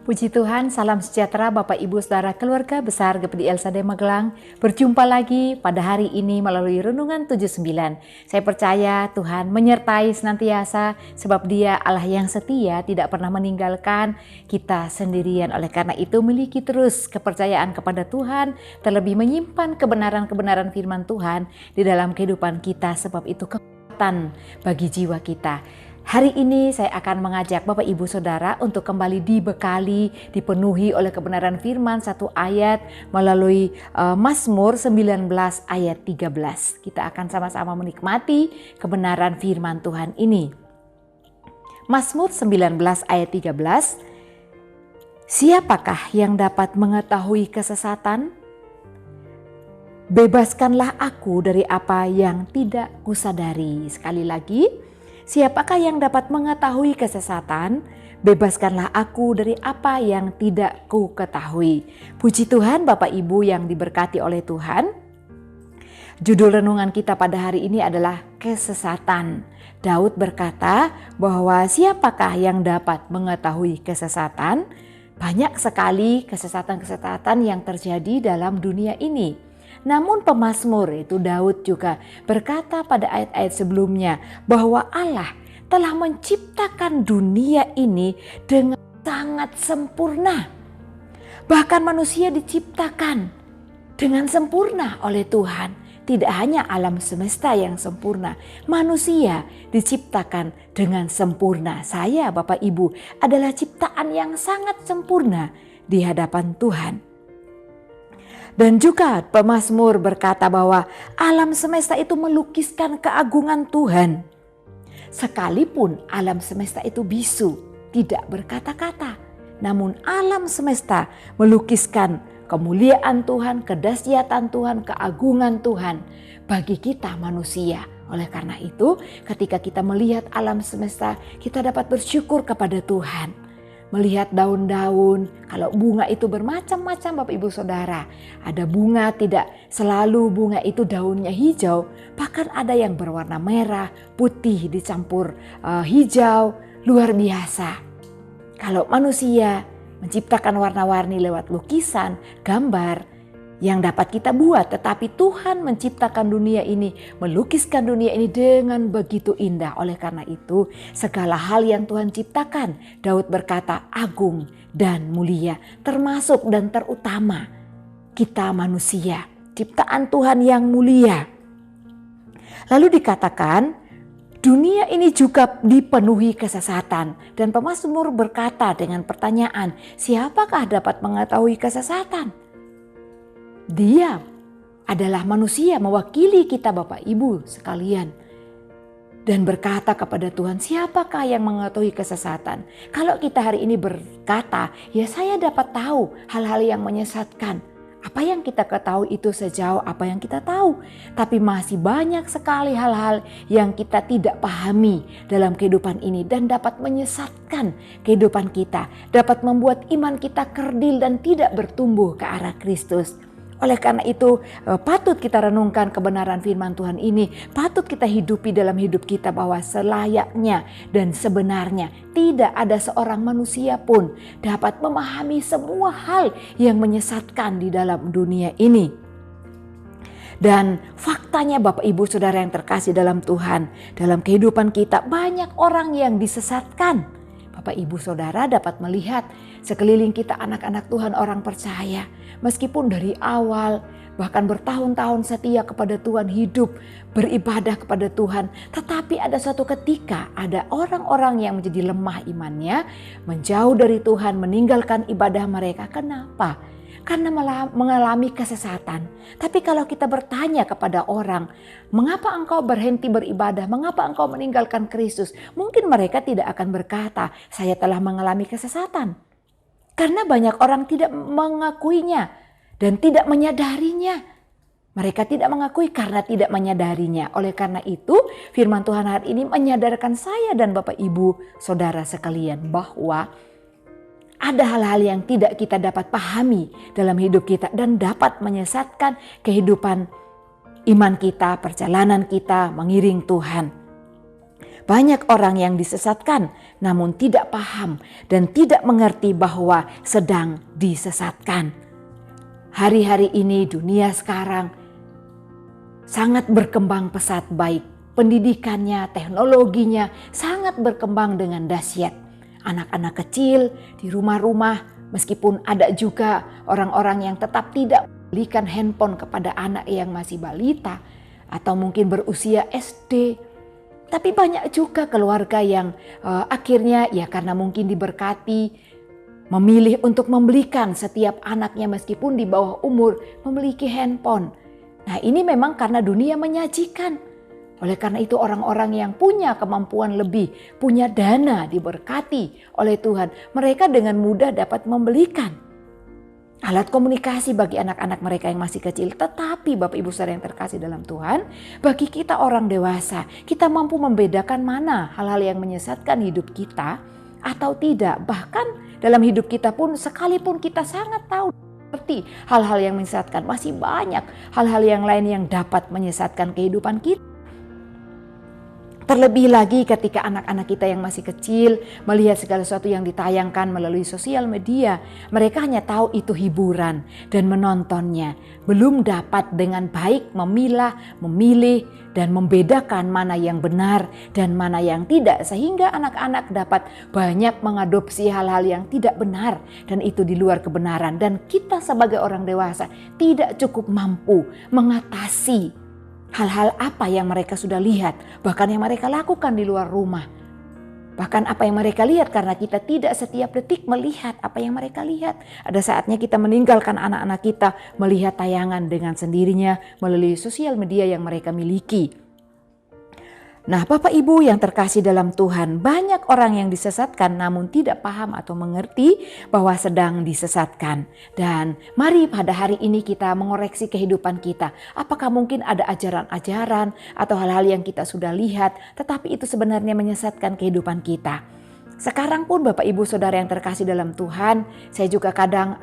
Puji Tuhan, salam sejahtera Bapak Ibu Saudara keluarga besar GPD LSD Magelang. Berjumpa lagi pada hari ini melalui Renungan 79. Saya percaya Tuhan menyertai senantiasa sebab Dia Allah yang setia, tidak pernah meninggalkan kita sendirian. Oleh karena itu miliki terus kepercayaan kepada Tuhan, terlebih menyimpan kebenaran-kebenaran firman Tuhan di dalam kehidupan kita, sebab itu kekuatan bagi jiwa kita. Hari ini saya akan mengajak Bapak Ibu Saudara untuk kembali dibekali, dipenuhi oleh kebenaran firman satu ayat melalui Mazmur 19 ayat 13. Kita akan sama-sama menikmati kebenaran firman Tuhan ini. Mazmur 19 ayat 13. Siapakah yang dapat mengetahui kesesatan? Bebaskanlah aku dari apa yang tidak kusadari. Sekali lagi, siapakah yang dapat mengetahui kesesatan? Bebaskanlah aku dari apa yang tidak ku ketahui. Puji Tuhan Bapak Ibu yang diberkati oleh Tuhan. Judul renungan kita pada hari ini adalah kesesatan. Daud berkata bahwa siapakah yang dapat mengetahui kesesatan? Banyak sekali kesesatan-kesesatan yang terjadi dalam dunia ini. Namun pemazmur itu Daud juga berkata pada ayat-ayat sebelumnya bahwa Allah telah menciptakan dunia ini dengan sangat sempurna. Bahkan manusia diciptakan dengan sempurna oleh Tuhan. Tidak hanya alam semesta yang sempurna, manusia diciptakan dengan sempurna. Saya, Bapak Ibu, adalah ciptaan yang sangat sempurna di hadapan Tuhan. Dan juga pemazmur berkata bahwa alam semesta itu melukiskan keagungan Tuhan. Sekalipun alam semesta itu bisu, tidak berkata-kata. Namun alam semesta melukiskan kemuliaan Tuhan, kedahsyatan Tuhan, keagungan Tuhan bagi kita manusia. Oleh karena itu, ketika kita melihat alam semesta, kita dapat bersyukur kepada Tuhan. Melihat daun-daun, kalau bunga itu bermacam-macam Bapak Ibu Saudara. Ada bunga tidak selalu bunga itu daunnya hijau, bahkan ada yang berwarna merah, putih dicampur hijau, luar biasa. Kalau manusia menciptakan warna-warni lewat lukisan, gambar yang dapat kita buat, tetapi Tuhan menciptakan dunia ini, melukiskan dunia ini dengan begitu indah. Oleh karena itu, segala hal yang Tuhan ciptakan, Daud berkata agung dan mulia, termasuk dan terutama kita manusia, ciptaan Tuhan yang mulia. Lalu dikatakan, dunia ini juga dipenuhi kesesatan. Dan pemazmur berkata dengan pertanyaan, siapakah dapat mengetahui kesesatan? Dia adalah manusia mewakili kita Bapak Ibu sekalian. Dan berkata kepada Tuhan, siapakah yang mengetahui kesesatan? Kalau kita hari ini berkata, ya saya dapat tahu hal-hal yang menyesatkan. Apa yang kita ketahui itu sejauh apa yang kita tahu. Tapi masih banyak sekali hal-hal yang kita tidak pahami dalam kehidupan ini. Dan dapat menyesatkan kehidupan kita. Dapat membuat iman kita kerdil dan tidak bertumbuh ke arah Kristus. Oleh karena itu patut kita renungkan kebenaran firman Tuhan ini. Patut kita hidupi dalam hidup kita bahwa selayaknya dan sebenarnya tidak ada seorang manusia pun dapat memahami semua hal yang menyesatkan di dalam dunia ini. Dan faktanya Bapak Ibu Saudara yang terkasih dalam Tuhan, dalam kehidupan kita banyak orang yang disesatkan. Bapak Ibu Saudara dapat melihat sekeliling kita anak-anak Tuhan, orang percaya. Meskipun dari awal bahkan bertahun-tahun setia kepada Tuhan, hidup beribadah kepada Tuhan. Tetapi ada suatu ketika ada orang-orang yang menjadi lemah imannya, menjauh dari Tuhan, meninggalkan ibadah mereka. Kenapa? Karena mengalami kesesatan. Tapi kalau kita bertanya kepada orang, mengapa engkau berhenti beribadah? Mengapa engkau meninggalkan Kristus? Mungkin mereka tidak akan berkata, saya telah mengalami kesesatan. Karena banyak orang tidak mengakuinya dan tidak menyadarinya. Mereka tidak mengakui karena tidak menyadarinya. Oleh karena itu, firman Tuhan hari ini menyadarkan saya dan Bapak Ibu Saudara sekalian bahwa ada hal-hal yang tidak kita dapat pahami dalam hidup kita dan dapat menyesatkan kehidupan iman kita, perjalanan kita mengiring Tuhan. Banyak orang yang disesatkan namun tidak paham dan tidak mengerti bahwa sedang disesatkan. Hari-hari ini dunia sekarang sangat berkembang pesat, baik pendidikannya, teknologinya sangat berkembang dengan dahsyat. Anak-anak kecil di rumah-rumah, meskipun ada juga orang-orang yang tetap tidak membelikan handphone kepada anak yang masih balita atau mungkin berusia SD. Tapi banyak juga keluarga yang akhirnya ya karena mungkin diberkati memilih untuk membelikan setiap anaknya meskipun di bawah umur memiliki handphone. Nah, ini memang karena dunia menyajikan. Oleh karena itu orang-orang yang punya kemampuan lebih, punya dana diberkati oleh Tuhan, mereka dengan mudah dapat membelikan alat komunikasi bagi anak-anak mereka yang masih kecil. Tetapi Bapak Ibu Saudara yang terkasih dalam Tuhan, bagi kita orang dewasa, kita mampu membedakan mana hal-hal yang menyesatkan hidup kita atau tidak. Bahkan dalam hidup kita pun sekalipun kita sangat tahu seperti hal-hal yang menyesatkan, masih banyak hal-hal yang lain yang dapat menyesatkan kehidupan kita. Terlebih lagi ketika anak-anak kita yang masih kecil melihat segala sesuatu yang ditayangkan melalui sosial media. Mereka hanya tahu itu hiburan dan menontonnya. Belum dapat dengan baik memilah, memilih dan membedakan mana yang benar dan mana yang tidak. Sehingga anak-anak dapat banyak mengadopsi hal-hal yang tidak benar dan itu di luar kebenaran. Dan kita sebagai orang dewasa tidak cukup mampu mengatasi hal-hal apa yang mereka sudah lihat, bahkan yang mereka lakukan di luar rumah. Bahkan apa yang mereka lihat, karena kita tidak setiap detik melihat apa yang mereka lihat. Ada saatnya kita meninggalkan anak-anak kita melihat tayangan dengan sendirinya melalui sosial media yang mereka miliki. Nah, Bapak Ibu yang terkasih dalam Tuhan, banyak orang yang disesatkan namun tidak paham atau mengerti bahwa sedang disesatkan. Dan mari pada hari ini kita mengoreksi kehidupan kita. Apakah mungkin ada ajaran-ajaran atau hal-hal yang kita sudah lihat tetapi itu sebenarnya menyesatkan kehidupan kita. Sekarang pun Bapak Ibu Saudara yang terkasih dalam Tuhan, saya juga kadang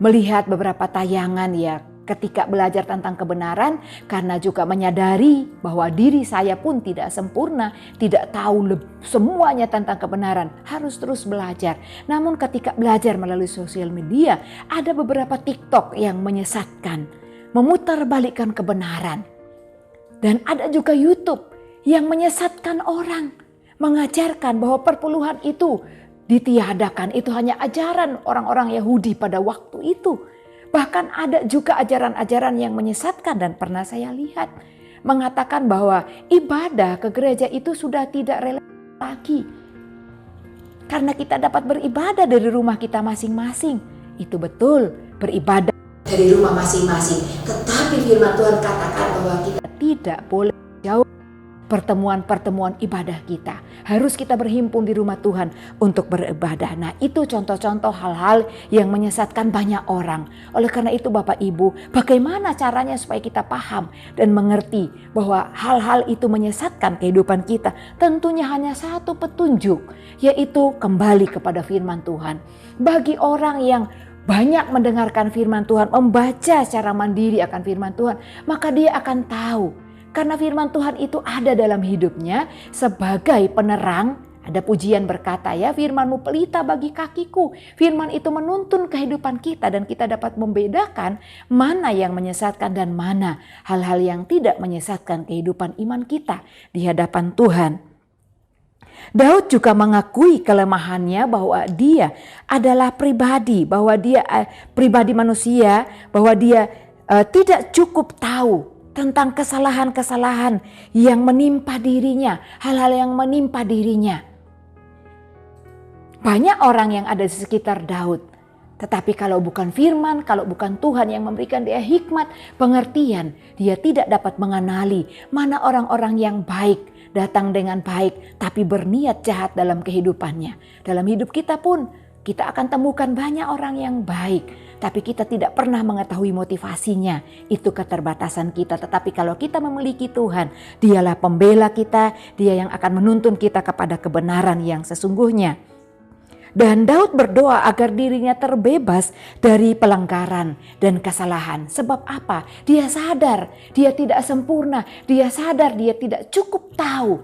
melihat beberapa tayangan ya, ketika belajar tentang kebenaran, karena juga menyadari bahwa diri saya pun tidak sempurna, tidak tahu semuanya tentang kebenaran, harus terus belajar. Namun ketika belajar melalui sosial media, ada beberapa TikTok yang menyesatkan, memutarbalikkan kebenaran. Dan ada juga YouTube yang menyesatkan orang, mengajarkan bahwa perpuluhan itu ditiadakan, itu hanya ajaran orang-orang Yahudi pada waktu itu. Bahkan ada juga ajaran-ajaran yang menyesatkan dan pernah saya lihat mengatakan bahwa ibadah ke gereja itu sudah tidak relevan lagi. Karena kita dapat beribadah dari rumah kita masing-masing. Itu betul, beribadah dari rumah masing-masing. Tetapi firman Tuhan katakan bahwa kita tidak boleh jauh pertemuan-pertemuan ibadah kita. Harus kita berhimpun di rumah Tuhan untuk beribadah. Nah, itu contoh-contoh hal-hal yang menyesatkan banyak orang. Oleh karena itu Bapak Ibu, bagaimana caranya supaya kita paham dan mengerti bahwa hal-hal itu menyesatkan kehidupan kita? Tentunya hanya satu petunjuk, yaitu kembali kepada firman Tuhan. Bagi orang yang banyak mendengarkan firman Tuhan, membaca secara mandiri akan firman Tuhan, maka dia akan tahu. Karena firman Tuhan itu ada dalam hidupnya sebagai penerang. Ada pujian berkata ya, firman-Mu pelita bagi kakiku. Firman itu menuntun kehidupan kita dan kita dapat membedakan mana yang menyesatkan dan mana hal-hal yang tidak menyesatkan kehidupan iman kita di hadapan Tuhan. Daud juga mengakui kelemahannya bahwa dia adalah pribadi, bahwa dia pribadi manusia, bahwa dia tidak cukup tahu tentang kesalahan-kesalahan yang menimpa dirinya, hal-hal yang menimpa dirinya. Banyak orang yang ada di sekitar Daud, tetapi kalau bukan firman, kalau bukan Tuhan yang memberikan dia hikmat, pengertian, dia tidak dapat mengenali mana orang-orang yang baik, datang dengan baik, tapi berniat jahat dalam kehidupannya. Dalam hidup kita pun, kita akan temukan banyak orang yang baik, tapi kita tidak pernah mengetahui motivasinya. Itu keterbatasan kita. Tetapi kalau kita memiliki Tuhan, Dialah pembela kita, Dia yang akan menuntun kita kepada kebenaran yang sesungguhnya. Dan Daud berdoa agar dirinya terbebas dari pelanggaran dan kesalahan. Sebab apa? Dia sadar dia tidak sempurna. Dia sadar dia tidak cukup tahu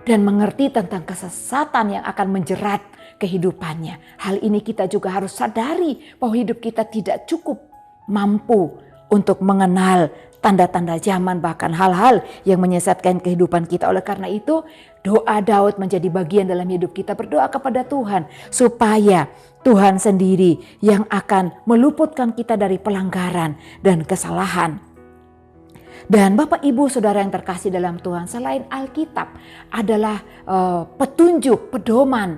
dan mengerti tentang kesesatan yang akan menjerat kehidupannya. Hal ini kita juga harus sadari bahwa hidup kita tidak cukup mampu untuk mengenal tanda-tanda zaman, bahkan hal-hal yang menyesatkan kehidupan kita. Oleh karena itu, doa Daud menjadi bagian dalam hidup kita. Berdoa kepada Tuhan supaya Tuhan sendiri yang akan meluputkan kita dari pelanggaran dan kesalahan. Dan Bapak Ibu Saudara yang terkasih dalam Tuhan, selain Alkitab adalah petunjuk, pedoman,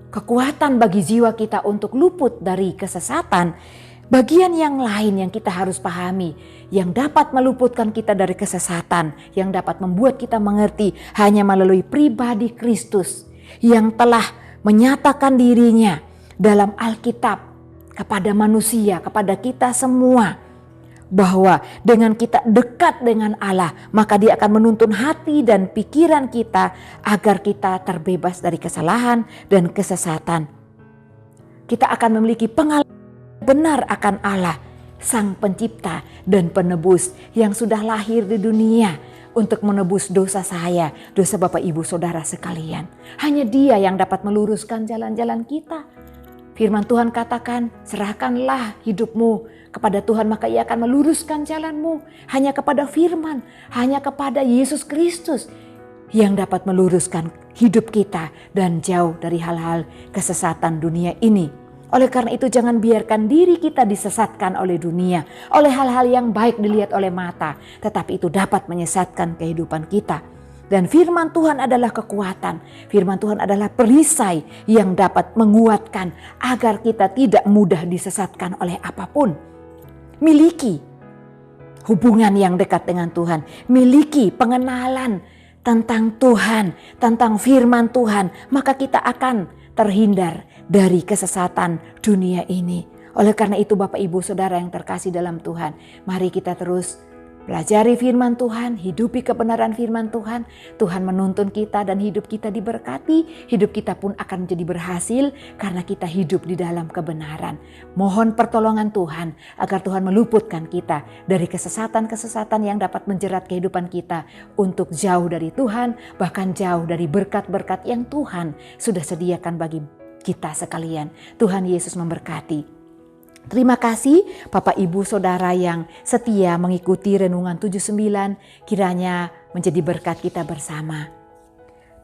kekuatan bagi jiwa kita untuk luput dari kesesatan. Bagian yang lain yang kita harus pahami, yang dapat meluputkan kita dari kesesatan, yang dapat membuat kita mengerti hanya melalui pribadi Kristus yang telah menyatakan dirinya dalam Alkitab kepada manusia, kepada kita semua, bahwa dengan kita dekat dengan Allah, maka Dia akan menuntun hati dan pikiran kita agar kita terbebas dari kesalahan dan kesesatan. Kita akan memiliki pengalaman benar akan Allah, Sang Pencipta dan Penebus yang sudah lahir di dunia untuk menebus dosa saya, dosa Bapak Ibu Saudara sekalian. Hanya Dia yang dapat meluruskan jalan-jalan kita. Firman Tuhan katakan, serahkanlah hidupmu kepada Tuhan, maka Ia akan meluruskan jalanmu. Hanya kepada firman, hanya kepada Yesus Kristus yang dapat meluruskan hidup kita dan jauh dari hal-hal kesesatan dunia ini. Oleh karena itu, jangan biarkan diri kita disesatkan oleh dunia, oleh hal-hal yang baik dilihat oleh mata, tetapi itu dapat menyesatkan kehidupan kita. Dan firman Tuhan adalah kekuatan, firman Tuhan adalah perisai yang dapat menguatkan agar kita tidak mudah disesatkan oleh apapun. Miliki hubungan yang dekat dengan Tuhan, miliki pengenalan tentang Tuhan, tentang firman Tuhan, maka kita akan terhindar dari kesesatan dunia ini. Oleh karena itu Bapak Ibu Saudara yang terkasih dalam Tuhan, mari kita terus pelajari firman Tuhan, hidupi kebenaran firman Tuhan. Tuhan menuntun kita dan hidup kita diberkati. Hidup kita pun akan menjadi berhasil karena kita hidup di dalam kebenaran. Mohon pertolongan Tuhan agar Tuhan meluputkan kita dari kesesatan-kesesatan yang dapat menjerat kehidupan kita untuk jauh dari Tuhan, bahkan jauh dari berkat-berkat yang Tuhan sudah sediakan bagi kita sekalian. Tuhan Yesus memberkati. Terima kasih Bapak Ibu Saudara yang setia mengikuti Renungan 79, kiranya menjadi berkat kita bersama.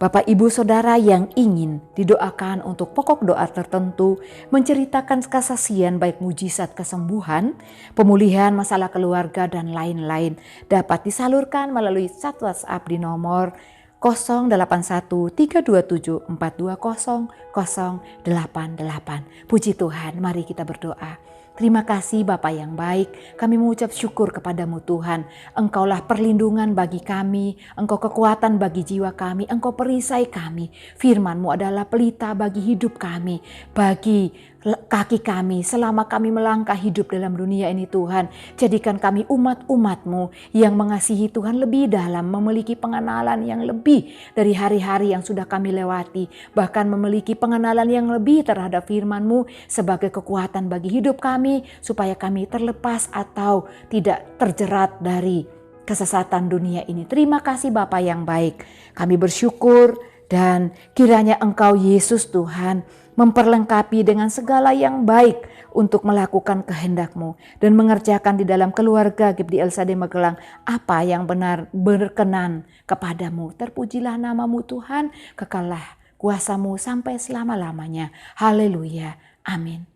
Bapak Ibu Saudara yang ingin didoakan untuk pokok doa tertentu, menceritakan kesaksian baik mujizat kesembuhan, pemulihan masalah keluarga dan lain-lain, dapat disalurkan melalui chat WhatsApp di nomor 0813224200088. Puji Tuhan, mari kita berdoa. Terima kasih Bapa yang baik, kami mengucap syukur kepadamu Tuhan. Engkaulah perlindungan bagi kami, Engkau kekuatan bagi jiwa kami, Engkau perisai kami. Firman-Mu adalah pelita bagi hidup kami, bagi kaki kami selama kami melangkah hidup dalam dunia ini Tuhan. Jadikan kami umat-umat-Mu yang mengasihi Tuhan lebih dalam, memiliki pengenalan yang lebih dari hari-hari yang sudah kami lewati. Bahkan memiliki pengenalan yang lebih terhadap firman-Mu sebagai kekuatan bagi hidup kami, supaya kami terlepas atau tidak terjerat dari kesesatan dunia ini. Terima kasih Bapa yang baik. Kami bersyukur dan kiranya Engkau Yesus Tuhan memperlengkapi dengan segala yang baik untuk melakukan kehendak-Mu dan mengerjakan di dalam keluarga GIPDI LSAD Magelang apa yang benar berkenan kepadamu. Terpujilah nama-Mu Tuhan, kekallah kuasa-Mu sampai selama-lamanya. Haleluya. Amin.